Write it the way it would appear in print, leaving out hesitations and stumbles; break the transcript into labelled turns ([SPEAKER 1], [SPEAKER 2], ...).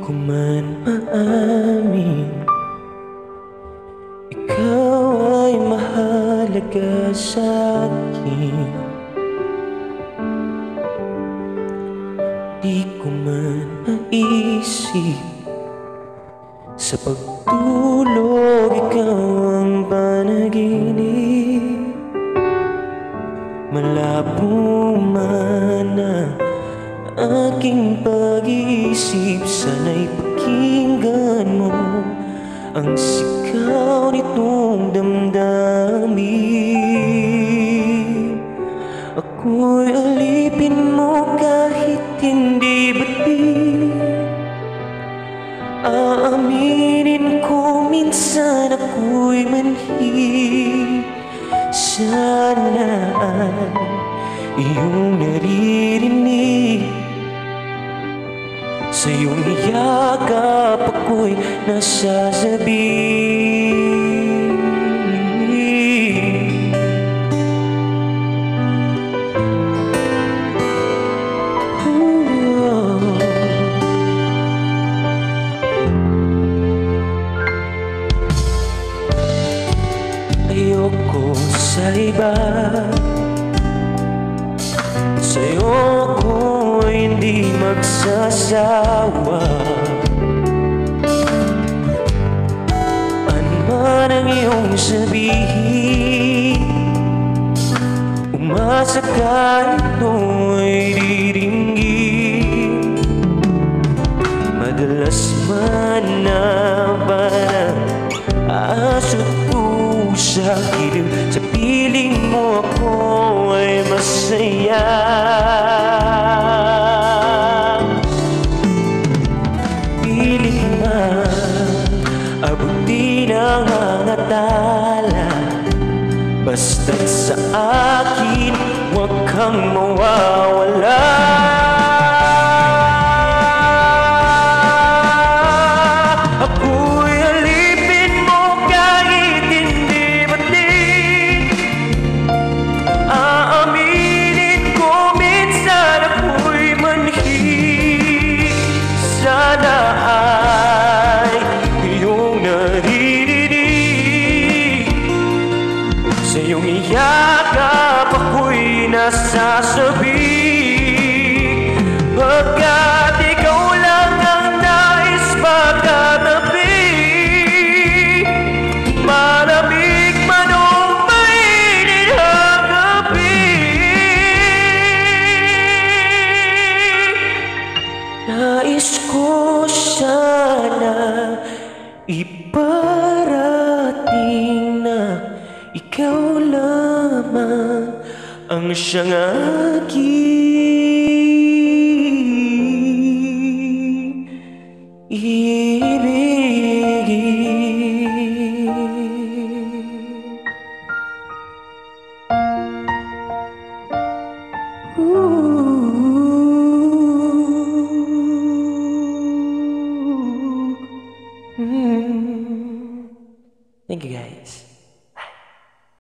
[SPEAKER 1] ko man maamin, ikaw ay mahalaga sa akin. Di ko man maisip, sa pagtulog ikaw ang panaginip. Malabo man ang aking pag-iisip, sana'y pakinggan mo ang sigaw nitong damdamin. Ako'y alipin mo kahit hindi batin. Aaminin ko minsan ako'y manhid. Sana ay iyong naririnig, sa iyong yakap ako'y nasasabi. Ayoko sa iba, sa'yo ko hindi magsasawa. Ano man ang iyong sabihin, umasa ka ito'y diringgin. Madalas man na parang aso't pusa, kilim sa piling mo ako ay masaya. Piling maabutin ang angatala, basta't sa akin huwag kang mawawala. Sa iyong iyakap ako'y nasasabi, pagkat ikaw lang ang nais magkatabi. Malamig man o mainit ang gabi, nais ko sana iparating na ikaw lamang ang siyang akin.